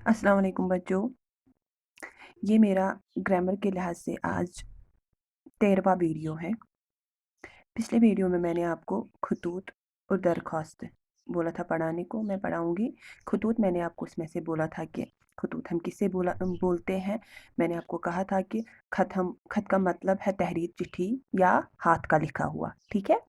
अस्सलाम वालेकुम बच्चों। ये मेरा ग्रामर के लिहाज से आज 13वां वीडियो है। पिछले वीडियो में मैंने आपको खतूत और दरख्वास्त बोला था पढ़ाने को, मैं पढ़ाऊँगी। खतूत मैंने आपको उसमें से बोला था कि खतूत हम किससे बोलते हैं। मैंने आपको कहा था कि खत का मतलब है तहरीर, चिट्ठी या हाथ का लिखा हुआ, ठीक है।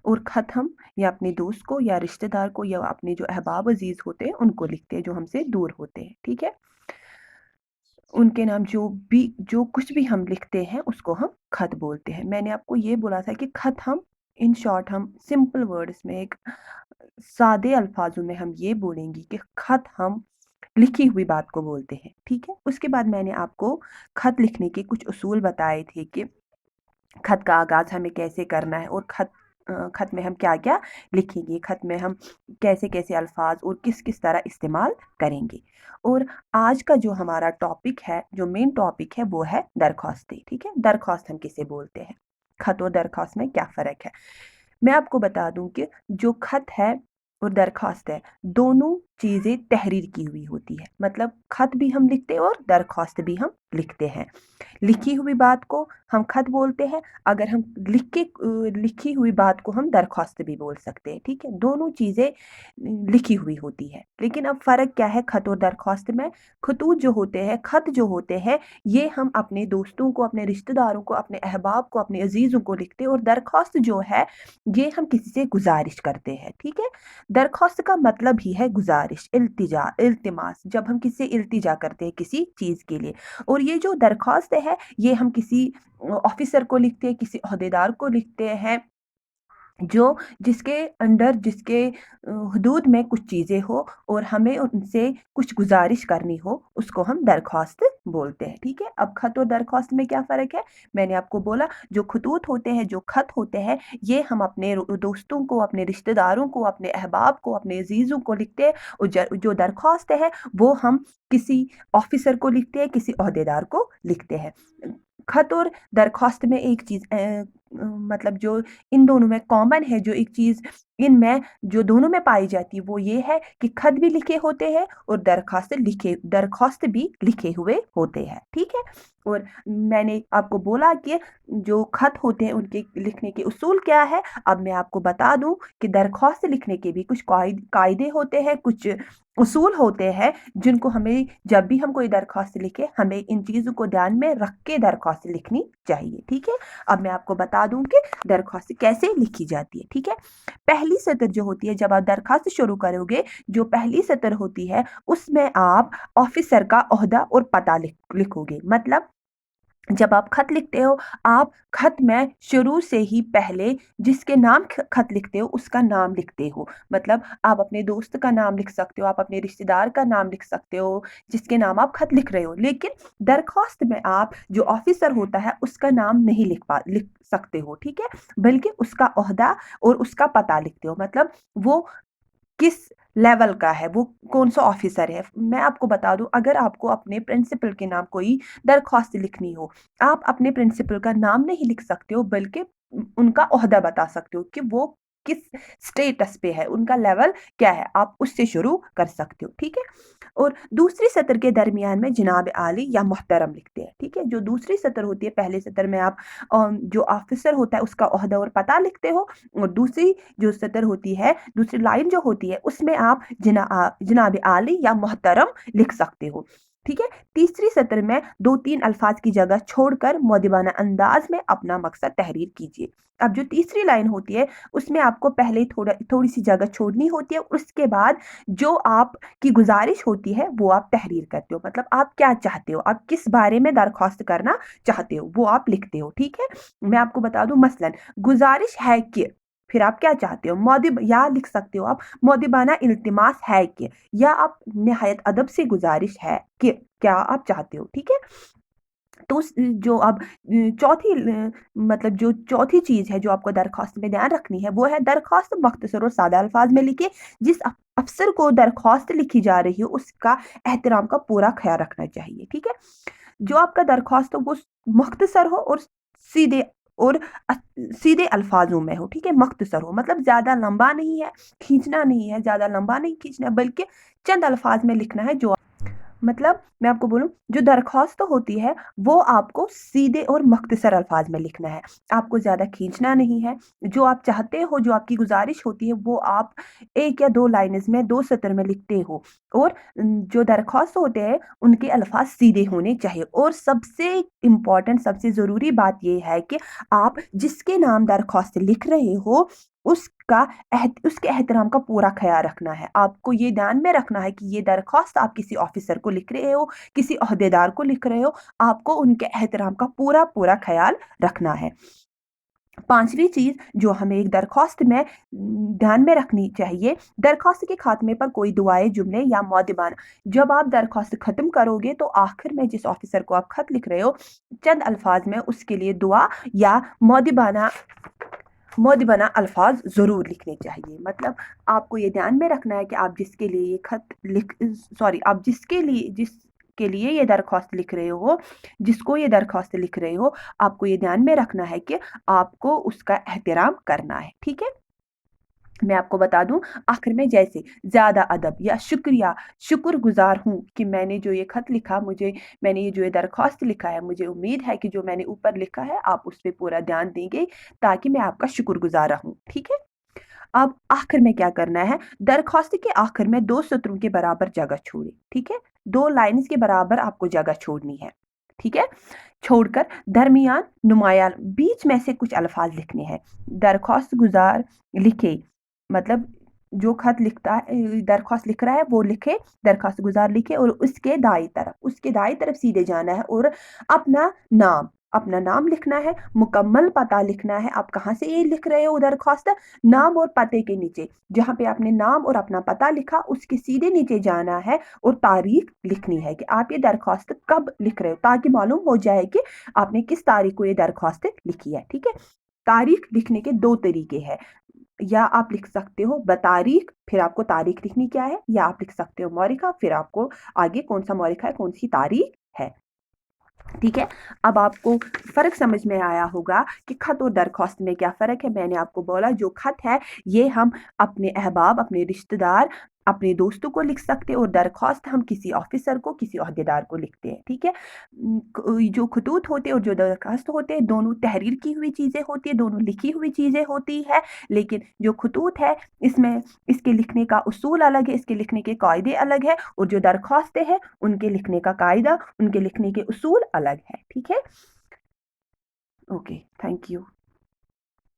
और खत हम या अपने दोस्त को या रिश्तेदार को या अपने जो अहबाब अजीज़ होते हैं उनको लिखते हैं, जो हमसे दूर होते हैं, ठीक है। उनके नाम जो कुछ भी हम लिखते हैं उसको हम खत बोलते हैं। मैंने आपको ये बोला था कि खत हम इन शॉर्ट हम सिंपल वर्ड्स में एक सादे अल्फाजों में हम ये बोलेंगे कि खत हम लिखी हुई बात को बोलते हैं, ठीक है। उसके बाद मैंने आपको खत लिखने के कुछ उसूल बताए थे कि खत का आगाज़ हमें कैसे करना है और खत में हम क्या-क्या लिखेंगे, खत में हम कैसे-कैसे अल्फाज और किस-किस तरह इस्तेमाल करेंगे। और आज का जो हमारा टॉपिक है, जो मेन टॉपिक है वो है दरख्वास्तें, ठीक है। दरख्वास्त हम किसे बोलते हैं, खत और दरख्वास्त में क्या फ़र्क है। मैं आपको बता दूं कि जो खत है और दरख्वास्त है, दोनों चीज़ें तहरीर की हुई होती है। मतलब खत भी हम लिखते हैं और दरख्वास्त भी हम लिखते हैं। लिखी हुई बात को हम खत बोलते हैं, अगर हम लिखी हुई बात को हम दरख्वास्त भी बोल सकते हैं, ठीक है। दोनों चीज़ें लिखी हुई होती है, लेकिन अब फ़र्क क्या है खत और दरख्वास्त में। खतूत जो होते हैं, खत जो होते हैं, ये हम अपने दोस्तों को, अपने रिश्तेदारों को, अपने अहबाब को, अपने अजीज़ों को लिखते हैं। और दरख्वास्त जो है ये हम किसी से गुजारिश करते हैं, ठीक है। दरख्वास्त का मतलब ही है गुजारिश, इल्तिजा, इल्तिमास। जब हम किसी से इल्तिजा करते हैं किसी चीज़ के लिए। और ये जो दरख्वास्त है ये हम किसी ऑफिसर को लिखते हैं, किसी ओहदेदार को लिखते हैं, जो जिसके अंडर, जिसके हुदूद में कुछ चीज़ें हो और हमें उनसे कुछ गुजारिश करनी हो, उसको हम दरख्वास्त बोलते हैं, ठीक है। अब खत और दरख्वास्त में क्या फ़र्क है, मैंने आपको बोला। जो खतूत होते हैं, जो खत होते हैं, ये हम अपने दोस्तों को, अपने रिश्तेदारों को, अपने अहबाब को, अपने अजीज़ों को लिखते हैं। और जो दरख्वास्त है वो हम किसी ऑफिसर को लिखते हैं, किसी ओहदेदार को लिखते हैं। खत और दरख्वास्त में एक चीज़ मतलब जो इन दोनों में कॉमन है, जो एक चीज़ इनमें जो दोनों में पाई जाती है वो ये है कि खत भी लिखे होते हैं और दरख्वास्त भी लिखे हुए होते हैं, ठीक है। और मैंने आपको बोला कि जो खत होते हैं उनके लिखने के उसूल क्या है। अब मैं आपको बता दूं कि दरख्वास्त लिखने के भी कुछ कायदे होते हैं, कुछ उसूल होते हैं, जिनको हमें जब भी हम कोई दरख्वास्त लिखे हमें इन चीज़ों को ध्यान में रख के दरख्वास्त लिखनी चाहिए, ठीक है। अब मैं आपको बता दूं कि दरख्वास्त कैसे लिखी जाती है, ठीक है। पहली सतर जो होती है, जब आप दरखास्त शुरू करोगे, जो पहली सतर होती है उसमें आप ऑफिसर का ओहदा और पता लिखोगे। मतलब जब आप खत लिखते हो, आप खत में शुरू से ही पहले जिसके नाम खत लिखते हो उसका नाम लिखते हो। मतलब आप अपने दोस्त का नाम लिख सकते हो, आप अपने रिश्तेदार का नाम लिख सकते हो, जिसके नाम आप खत लिख रहे हो। लेकिन दरख्वास्त में आप जो ऑफिसर होता है उसका नाम नहीं लिख सकते हो, ठीक है। बल्कि उसका ओहदा और उसका पता लिखते हो। मतलब वो किस लेवल का है, वो कौन-सा ऑफ़िसर है। मैं आपको बता दूँ, अगर आपको अपने प्रिंसिपल के नाम कोई दरख्वास्त लिखनी हो, आप अपने प्रिंसिपल का नाम नहीं लिख सकते हो, बल्कि उनका ओहदा बता सकते हो कि वो किस स्टेटस पे है, उनका लेवल क्या है, आप उससे शुरू कर सकते हो, ठीक है। और दूसरी सतर के दरमियान में जनाब आली या मोहतरम लिखते हैं, ठीक है। जो दूसरी सतर होती है, पहले सतर में आप जो ऑफ़िसर होता है उसका ओहदा और पता लिखते हो, और दूसरी जो सतर होती है, दूसरी लाइन जो होती है उसमें आप जनाब आली या मोहतरम लिख सकते हो, ठीक है। तीसरी सतर में 2-3 अल्फाज की जगह छोड़कर मुअद्दिबाना अंदाज में अपना मकसद तहरीर कीजिए। अब जो तीसरी लाइन होती है उसमें आपको पहले थोड़ी सी जगह छोड़नी होती है, उसके बाद जो आपकी गुजारिश होती है वो आप तहरीर करते हो। मतलब आप क्या चाहते हो, आप किस बारे में दरख्वास्त करना चाहते हो वो आप लिखते हो, ठीक है। मैं आपको बता दूं, मसलन गुजारिश है कि, फिर आप क्या चाहते हो, मौदिब या लिख सकते हो आप मौदिबाना इल्तिमास है कि, या आप निहायत अदब से गुजारिश है कि क्या आप चाहते हो, ठीक है। तो जो अब मतलब जो चौथी चीज़ है जो आपको दरख्वास्त में ध्यान रखनी है वो है दरख्वास्त मुख्तसर और सादा अल्फाज में लिखिए। जिस अफसर को दरख्वास्त लिखी जा रही हो उसका एहतराम का पूरा ख्याल रखना चाहिए, ठीक है। जो आपका दरख्वास्त हो वो मुख्तसर हो और सीधे और सीधे अल्फाजों में हो, ठीक है। मुख्तसर हो मतलब ज़्यादा लंबा नहीं है, खींचना नहीं है, ज़्यादा लंबा नहीं खींचना, बल्कि चंद अल्फाज में लिखना है जो मतलब मैं आपको बोलूँ, जो दरख्वास्त होती है वो आपको सीधे और मख्तसर अल्फाज में लिखना है। आपको ज़्यादा खींचना नहीं है। जो आप चाहते हो, जो आपकी गुज़ारिश होती है वो आप 1 या 2 लाइन्स में 2 सतर में लिखते हो। और जो दरख्वास्त होते हैं उनके अल्फाज सीधे होने चाहिए। और सबसे इम्पोर्टेंट, सबसे ज़रूरी बात ये है कि आप जिसके नाम दरख्वास्त लिख रहे हो उसका उसके एहतराम का पूरा ख्याल रखना है। आपको ये ध्यान में रखना है कि ये दरख्वास्त आप किसी ऑफिसर को लिख रहे हो, किसी ओहदेदार को लिख रहे हो, आपको उनके एहतराम का पूरा ख्याल रखना है। 5वीं चीज़ जो हमें एक दरख्वास्त में ध्यान में रखनी चाहिए, दरख्वास्त के खात्मे पर कोई दुआएँ, जुमले या मौदबाना, जब आप दरख्वास्त ख़त्म करोगे तो आखिर में जिस ऑफिसर को आप खत लिख रहे हो, चंद अल्फाज में उसके लिए दुआ या मौदबाना अल्फाज ज़रूर लिखने चाहिए। मतलब आपको ये ध्यान में रखना है कि आप जिसके लिए ये खत लिख सॉरी आप जिसके लिए ये दरख्वास्त लिख रहे हो, जिसको ये दरख्वास्त लिख रहे हो, आपको ये ध्यान में रखना है कि आपको उसका एहतराम करना है, ठीक है? मैं आपको बता दूं आखिर में, जैसे ज़्यादा अदब या शुक्रिया, शुक्रगुजार हूँ कि मैंने जो ये खत लिखा, मैंने ये जो ये दरख्वास्त लिखा है, मुझे उम्मीद है कि जो मैंने ऊपर लिखा है आप उस पे पूरा ध्यान देंगे ताकि मैं आपका शुक्रगुजार रहूँ, ठीक है? अब आखिर में क्या करना है, दरख्वास्त के आखिर में 2 सत्रों के बराबर जगह छोड़ें, ठीक है? 2 लाइन्स के बराबर आपको जगह छोड़नी है, ठीक है? छोड़कर दरमियान, नुमायान, बीच में से कुछ अल्फाज लिखने हैं। दरख्वास्त गुजार लिखे, मतलब जो खत लिखता है, दरख्वास्त लिख रहा है वो लिखे, दरख्वास्त गुजार लिखे और उसके दाई तरफ सीधे जाना है और अपना नाम लिखना है, मुकम्मल पता लिखना है। आप कहाँ से ये लिख रहे हो दरख्वास्त, नाम और पते के नीचे जहाँ पे आपने नाम और अपना पता लिखा उसके सीधे नीचे जाना है और तारीख लिखनी है कि आप ये दरख्वास्त कब लिख रहे हो, ताकि मालूम हो जाए कि आपने किस तारीख को ये दरख्वास्त लिखी है, ठीक है? तारीख लिखने के 2 तरीके हैं, या आप लिख सकते हो बतारीख, फिर आपको तारीख लिखनी क्या है, या आप लिख सकते हो मौरिका, फिर आपको आगे कौन सा मौरिका है, कौन सी तारीख है, ठीक है? अब आपको फ़र्क समझ में आया होगा कि खत और दरख्वास्त में क्या फ़र्क है। मैंने आपको बोला जो खत है ये हम अपने अहबाब, अपने रिश्तेदार, अपने दोस्तों को लिख सकते हैं और दरख्वास्त हम किसी ऑफिसर को, किसी ओहदेदार को लिखते हैं, ठीक है? जो खतूत होते हैं और जो दरख्वास्त होते हैं दोनों तहरीर की हुई चीज़ें होती है, दोनों लिखी हुई चीज़ें होती है। लेकिन जो खतूत है इसमें इसके लिखने का उसूल अलग है, इसके लिखने के कायदे अलग है, और जो दरख्वास्तें हैं उनके लिखने का कायदा, उनके लिखने के उसूल अलग है, ठीक है? Okay, thank you.